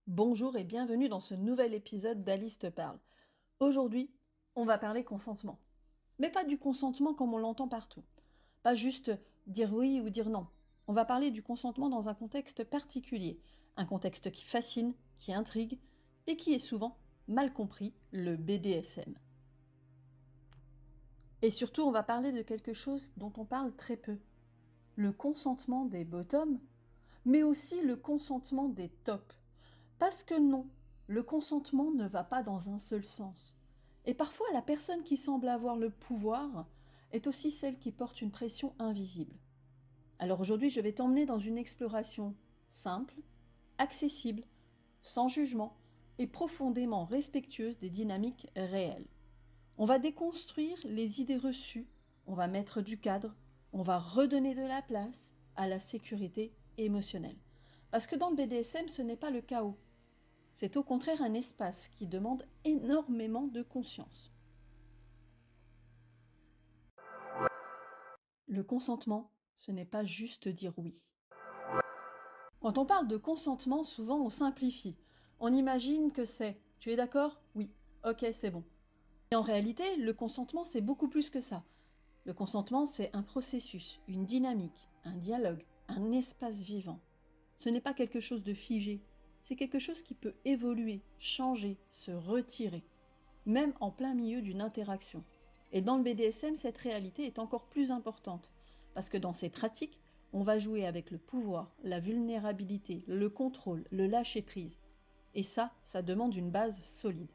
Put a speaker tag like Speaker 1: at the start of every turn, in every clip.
Speaker 1: Bonjour et bienvenue dans ce nouvel épisode d'Alice te parle. Aujourd'hui, on va parler consentement. Mais pas du consentement comme on l'entend partout. Pas juste dire oui ou dire non. On va parler du consentement dans un contexte particulier. Un contexte qui fascine, qui intrigue et qui est souvent mal compris, le BDSM. Et surtout, on va parler de quelque chose dont on parle très peu. Le consentement des bottoms, mais aussi le consentement des tops. Parce que non, le consentement ne va pas dans un seul sens. Et parfois, la personne qui semble avoir le pouvoir est aussi celle qui porte une pression invisible. Alors aujourd'hui, je vais t'emmener dans une exploration simple, accessible, sans jugement et profondément respectueuse des dynamiques réelles. On va déconstruire les idées reçues, on va mettre du cadre, on va redonner de la place à la sécurité émotionnelle. Parce que dans le BDSM, ce n'est pas le chaos. C'est au contraire un espace qui demande énormément de conscience. Le consentement, ce n'est pas juste dire oui. Quand on parle de consentement, souvent on simplifie. On imagine que c'est « tu es d'accord ? Oui. Ok, c'est bon ». Et en réalité, le consentement, c'est beaucoup plus que ça. Le consentement, c'est un processus, une dynamique, un dialogue, un espace vivant. Ce n'est pas quelque chose de figé. C'est quelque chose qui peut évoluer, changer, se retirer, même en plein milieu d'une interaction. Et dans le BDSM, cette réalité est encore plus importante, parce que dans ces pratiques, on va jouer avec le pouvoir, la vulnérabilité, le contrôle, le lâcher-prise. Et ça demande une base solide.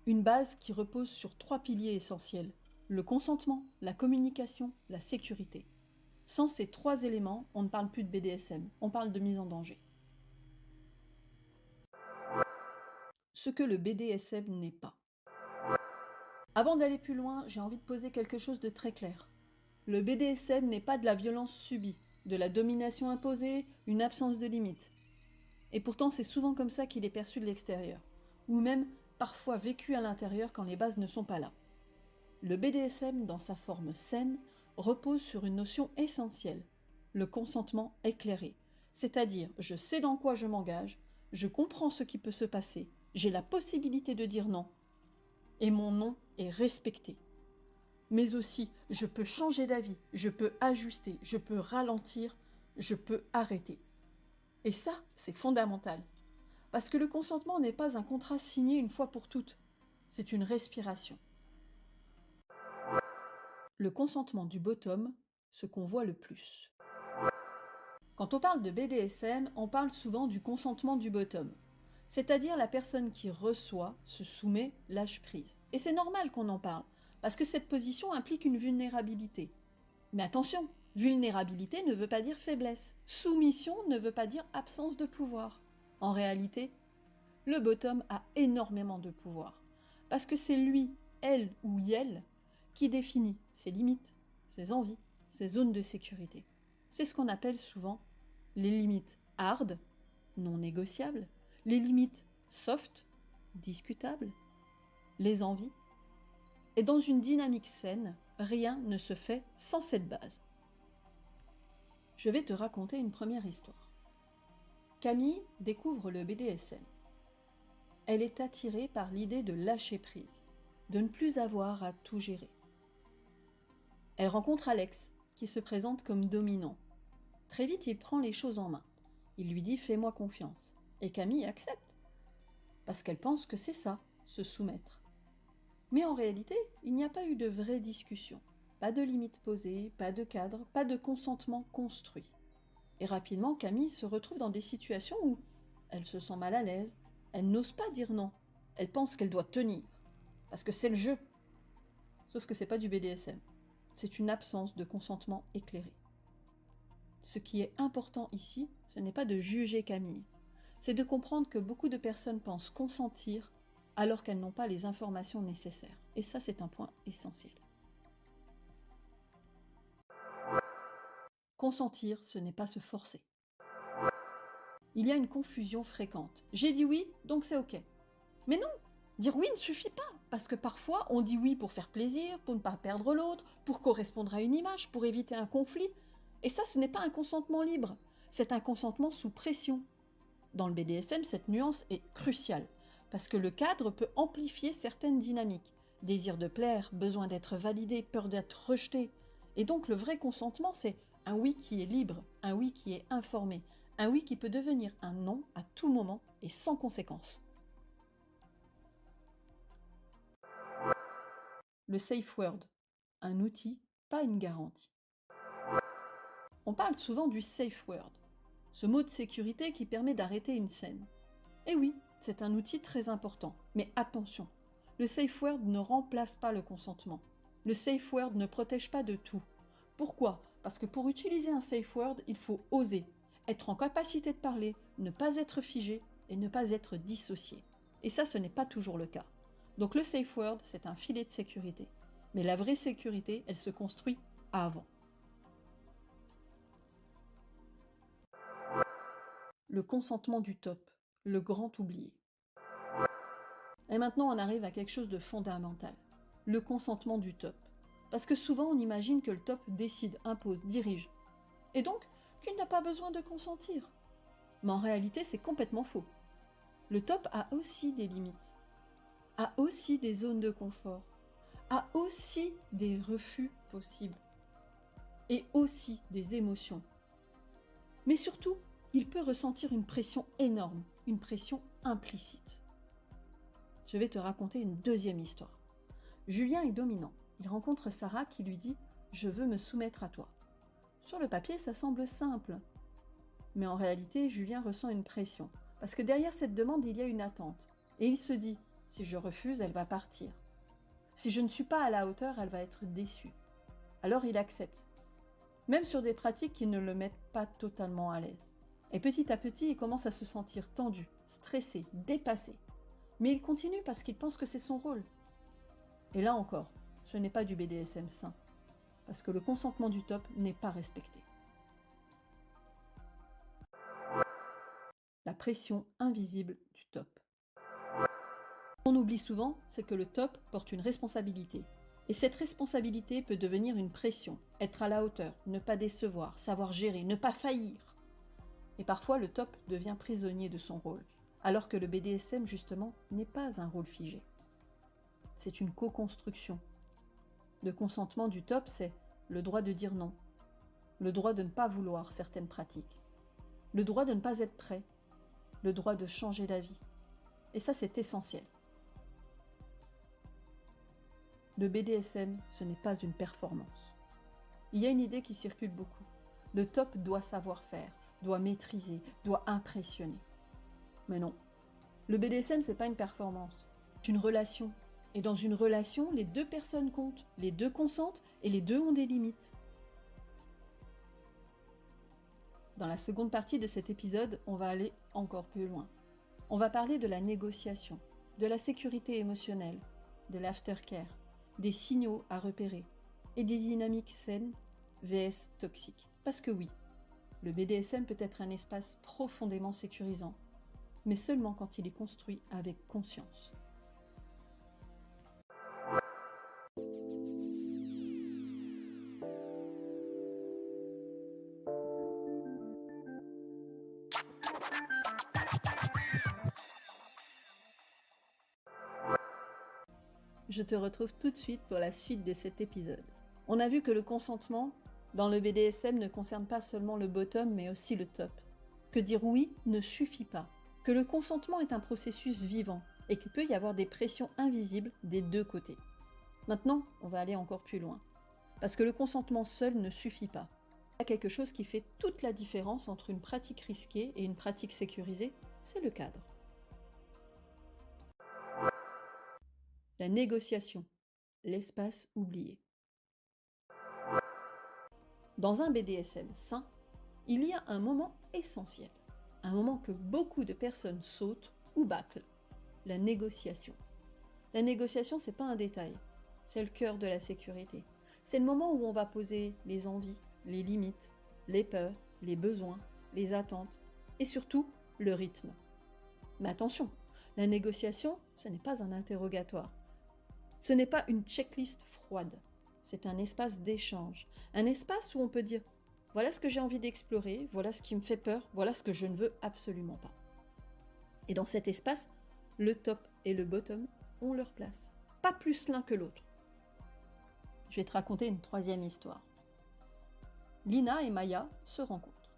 Speaker 1: Une base qui repose sur 3 piliers essentiels: le consentement, la communication, la sécurité. Sans ces 3 éléments, on ne parle plus de BDSM, on parle de mise en danger. Ce que le BDSM n'est pas. Avant d'aller plus loin, j'ai envie de poser quelque chose de très clair. Le BDSM n'est pas de la violence subie, de la domination imposée, une absence de limite. Et pourtant, c'est souvent comme ça qu'il est perçu de l'extérieur, ou même parfois vécu à l'intérieur quand les bases ne sont pas là. Le BDSM, dans sa forme saine, repose sur une notion essentielle, le consentement éclairé. C'est-à-dire, je sais dans quoi je m'engage, je comprends ce qui peut se passer, j'ai la possibilité de dire non, et mon non est respecté. Mais aussi, je peux changer d'avis, je peux ajuster, je peux ralentir, je peux arrêter. Et ça, c'est fondamental. Parce que le consentement n'est pas un contrat signé une fois pour toutes, c'est une respiration. Le consentement du bottom, ce qu'on voit le plus. Quand on parle de BDSM, on parle souvent du consentement du bottom. C'est-à-dire la personne qui reçoit, se soumet, lâche prise. Et c'est normal qu'on en parle, parce que cette position implique une vulnérabilité. Mais attention, vulnérabilité ne veut pas dire faiblesse. Soumission ne veut pas dire absence de pouvoir. En réalité, le bottom a énormément de pouvoir. Parce que c'est lui, elle ou elle, qui définit ses limites, ses envies, ses zones de sécurité. C'est ce qu'on appelle souvent les limites hard, non négociables, les limites soft, discutables, les envies. Et dans une dynamique saine, rien ne se fait sans cette base. Je vais te raconter une première histoire. Camille découvre le BDSM. Elle est attirée par l'idée de lâcher prise, de ne plus avoir à tout gérer. Elle rencontre Alex, qui se présente comme dominant. Très vite, il prend les choses en main. Il lui dit « fais-moi confiance ». Et Camille accepte, parce qu'elle pense que c'est ça, se soumettre. Mais en réalité, il n'y a pas eu de vraie discussion. Pas de limite posée, pas de cadre, pas de consentement construit. Et rapidement, Camille se retrouve dans des situations où elle se sent mal à l'aise, elle n'ose pas dire non, elle pense qu'elle doit tenir, parce que c'est le jeu. Sauf que c'est pas du BDSM, c'est une absence de consentement éclairé. Ce qui est important ici, ce n'est pas de juger Camille, c'est de comprendre que beaucoup de personnes pensent consentir alors qu'elles n'ont pas les informations nécessaires. Et ça, c'est un point essentiel. Consentir, ce n'est pas se forcer. Il y a une confusion fréquente. J'ai dit oui, donc c'est ok. Mais non, dire oui ne suffit pas, parce que parfois on dit oui pour faire plaisir, pour ne pas perdre l'autre, pour correspondre à une image, pour éviter un conflit. Et ça, ce n'est pas un consentement libre, c'est un consentement sous pression. Dans le BDSM, cette nuance est cruciale, parce que le cadre peut amplifier certaines dynamiques. Désir de plaire, besoin d'être validé, peur d'être rejeté. Et donc le vrai consentement, c'est un oui qui est libre, un oui qui est informé, un oui qui peut devenir un non à tout moment et sans conséquence. Le safe word, un outil, pas une garantie. On parle souvent du safe word, ce mot de sécurité qui permet d'arrêter une scène. Et oui, c'est un outil très important, mais attention, le safe word ne remplace pas le consentement. Le safe word ne protège pas de tout. Pourquoi? Parce que pour utiliser un safe word, il faut oser, être en capacité de parler, ne pas être figé et ne pas être dissocié. Et ça, ce n'est pas toujours le cas. Donc le safe word, c'est un filet de sécurité. Mais la vraie sécurité, elle se construit avant. Le consentement du top, le grand oublié. Et maintenant, on arrive à quelque chose de fondamental. Le consentement du top. Parce que souvent, on imagine que le top décide, impose, dirige. Et donc, qu'il n'a pas besoin de consentir. Mais en réalité, c'est complètement faux. Le top a aussi des limites, a aussi des zones de confort, a aussi des refus possibles, et aussi des émotions. Mais surtout, il peut ressentir une pression énorme, une pression implicite. Je vais te raconter une deuxième histoire. Julien est dominant. Il rencontre Sarah qui lui dit « Je veux me soumettre à toi ». Sur le papier, ça semble simple. Mais en réalité, Julien ressent une pression. Parce que derrière cette demande, il y a une attente. Et il se dit « Si je refuse, elle va partir. Si je ne suis pas à la hauteur, elle va être déçue. » Alors il accepte. Même sur des pratiques qui ne le mettent pas totalement à l'aise. Et petit à petit, il commence à se sentir tendu, stressé, dépassé. Mais il continue parce qu'il pense que c'est son rôle. Et là encore, ce n'est pas du BDSM sain, parce que le consentement du top n'est pas respecté. La pression invisible du top. Ce qu'on oublie souvent, c'est que le top porte une responsabilité. Et cette responsabilité peut devenir une pression, être à la hauteur, ne pas décevoir, savoir gérer, ne pas faillir. Et parfois, le top devient prisonnier de son rôle, alors que le BDSM, justement, n'est pas un rôle figé. C'est une co-construction. Le consentement du top, c'est le droit de dire non, le droit de ne pas vouloir certaines pratiques, le droit de ne pas être prêt, le droit de changer d'avis. Et ça, c'est essentiel. Le BDSM, ce n'est pas une performance. Il y a une idée qui circule beaucoup. Le top doit savoir faire, doit maîtriser, doit impressionner. Mais non. Le BDSM, c'est pas une performance. C'est une relation. Et dans une relation, les deux personnes comptent, les deux consentent et les deux ont des limites. Dans la seconde partie de cet épisode, on va aller encore plus loin. On va parler de la négociation, de la sécurité émotionnelle, de l'aftercare, des signaux à repérer et des dynamiques saines vs toxiques. Parce que oui, le BDSM peut être un espace profondément sécurisant, mais seulement quand il est construit avec conscience. Je te retrouve tout de suite pour la suite de cet épisode. On a vu que le consentement dans le BDSM ne concerne pas seulement le bottom mais aussi le top. Que dire oui ne suffit pas. Que le consentement est un processus vivant et qu'il peut y avoir des pressions invisibles des deux côtés. Maintenant, on va aller encore plus loin. Parce que le consentement seul ne suffit pas. Il y a quelque chose qui fait toute la différence entre une pratique risquée et une pratique sécurisée, c'est le cadre. La négociation, l'espace oublié. Dans un BDSM sain, il y a un moment essentiel, un moment que beaucoup de personnes sautent ou bâclent, la négociation. La négociation, c'est pas un détail, c'est le cœur de la sécurité. C'est le moment où on va poser les envies, les limites, les peurs, les besoins, les attentes et surtout le rythme. Mais attention, la négociation, ce n'est pas un interrogatoire. Ce n'est pas une checklist froide. C'est un espace d'échange. Un espace où on peut dire « voilà ce que j'ai envie d'explorer, voilà ce qui me fait peur, voilà ce que je ne veux absolument pas ». Et dans cet espace, le top et le bottom ont leur place. Pas plus l'un que l'autre. Je vais te raconter une troisième histoire. Lina et Maya se rencontrent.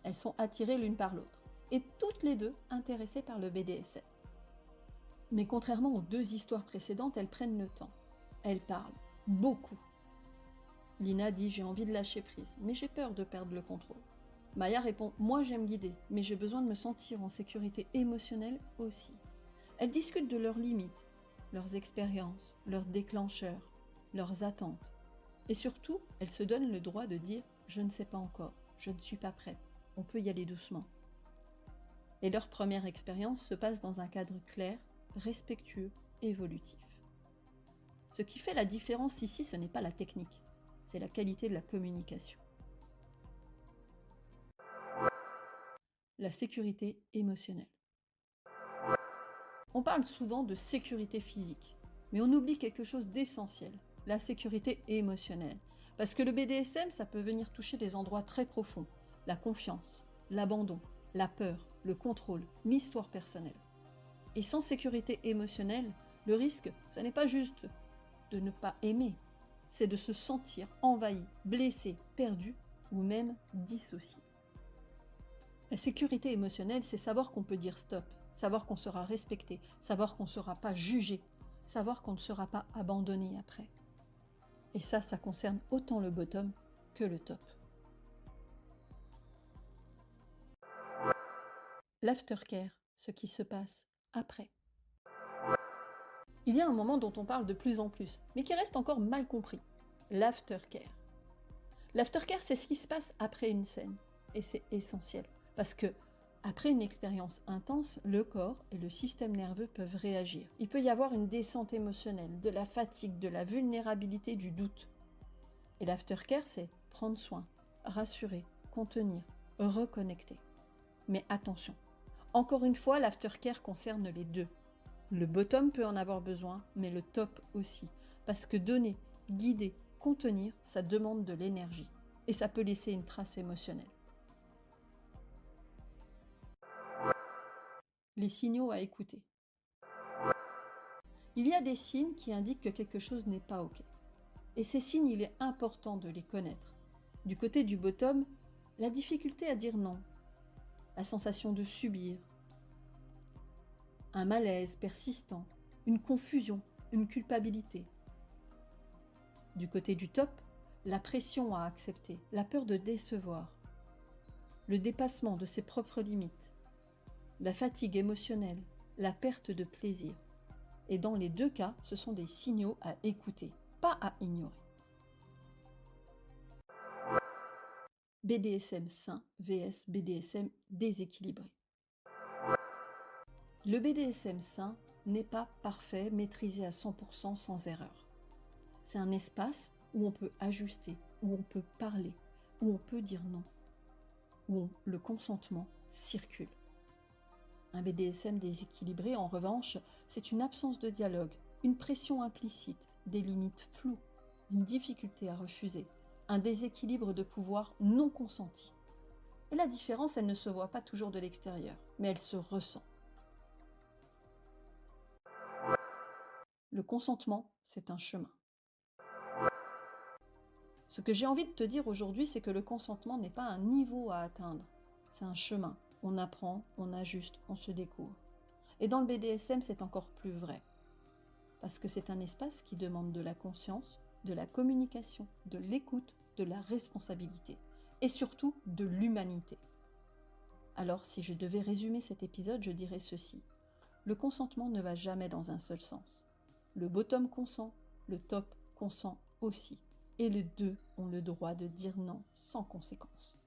Speaker 1: Elles sont attirées l'une par l'autre, et toutes les deux intéressées par le BDSM. Mais contrairement aux deux histoires précédentes, elles prennent le temps. Elles parlent, beaucoup. Lina dit « j'ai envie de lâcher prise, mais j'ai peur de perdre le contrôle ». Maya répond « moi j'aime guider, mais j'ai besoin de me sentir en sécurité émotionnelle aussi ». Elles discutent de leurs limites, leurs expériences, leurs déclencheurs, leurs attentes. Et surtout, elles se donnent le droit de dire « je ne sais pas encore, je ne suis pas prête, on peut y aller doucement ». Et leur première expérience se passe dans un cadre clair, respectueux, évolutif. Ce qui fait la différence ici, ce n'est pas la technique, c'est la qualité de la communication. La sécurité émotionnelle. On parle souvent de sécurité physique, mais on oublie quelque chose d'essentiel, la sécurité émotionnelle. Parce que le BDSM, ça peut venir toucher des endroits très profonds, la confiance, l'abandon, la peur, le contrôle, l'histoire personnelle. Et sans sécurité émotionnelle, le risque, ce n'est pas juste de ne pas aimer, c'est de se sentir envahi, blessé, perdu ou même dissocié. La sécurité émotionnelle, c'est savoir qu'on peut dire stop, savoir qu'on sera respecté, savoir qu'on ne sera pas jugé, savoir qu'on ne sera pas abandonné après. Et ça concerne autant le bottom que le top. L'aftercare, ce qui se passe après. Il y a un moment dont on parle de plus en plus, mais qui reste encore mal compris. L'aftercare. L'aftercare, c'est ce qui se passe après une scène. Et c'est essentiel. Parce que, après une expérience intense, le corps et le système nerveux peuvent réagir. Il peut y avoir une descente émotionnelle, de la fatigue, de la vulnérabilité, du doute. Et l'aftercare, c'est prendre soin, rassurer, contenir, reconnecter. Mais attention, encore une fois, l'aftercare concerne les deux. Le bottom peut en avoir besoin, mais le top aussi. Parce que donner, guider, contenir, ça demande de l'énergie. Et ça peut laisser une trace émotionnelle. Les signaux à écouter. Il y a des signes qui indiquent que quelque chose n'est pas OK. Et ces signes, il est important de les connaître. Du côté du bottom, la difficulté à dire non, la sensation de subir, un malaise persistant, une confusion, une culpabilité. Du côté du top, la pression à accepter, la peur de décevoir, le dépassement de ses propres limites, la fatigue émotionnelle, la perte de plaisir. Et dans les deux cas, ce sont des signaux à écouter, pas à ignorer. BDSM sain vs BDSM déséquilibré. Le BDSM sain n'est pas parfait, maîtrisé à 100% sans erreur. C'est un espace où on peut ajuster, où on peut parler, où on peut dire non, où le consentement circule. Un BDSM déséquilibré, en revanche, c'est une absence de dialogue, une pression implicite, des limites floues, une difficulté à refuser, un déséquilibre de pouvoir non consenti. Et la différence, elle ne se voit pas toujours de l'extérieur, mais elle se ressent. Le consentement, c'est un chemin. Ce que j'ai envie de te dire aujourd'hui, c'est que le consentement n'est pas un niveau à atteindre, c'est un chemin. On apprend, on ajuste, on se découvre. Et dans le BDSM, c'est encore plus vrai. Parce que c'est un espace qui demande de la conscience, de la communication, de l'écoute, de la responsabilité. Et surtout, de l'humanité. Alors, si je devais résumer cet épisode, je dirais ceci. Le consentement ne va jamais dans un seul sens. Le bottom consent, le top consent aussi. Et les deux ont le droit de dire non sans conséquence.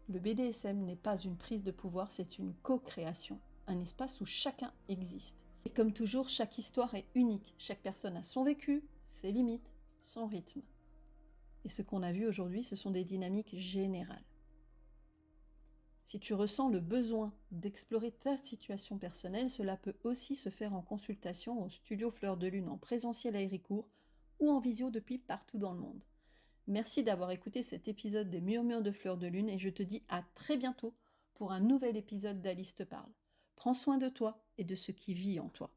Speaker 1: Le BDSM n'est pas une prise de pouvoir, c'est une co-création, un espace où chacun existe. Et comme toujours, chaque histoire est unique, chaque personne a son vécu, ses limites, son rythme. Et ce qu'on a vu aujourd'hui, ce sont des dynamiques générales. Si tu ressens le besoin d'explorer ta situation personnelle, cela peut aussi se faire en consultation au studio Fleur de Lune en présentiel à Héricourt ou en visio depuis partout dans le monde. Merci d'avoir écouté cet épisode des Murmures de Fleur de Lune et je te dis à très bientôt pour un nouvel épisode d'Alice te parle. Prends soin de toi et de ce qui vit en toi.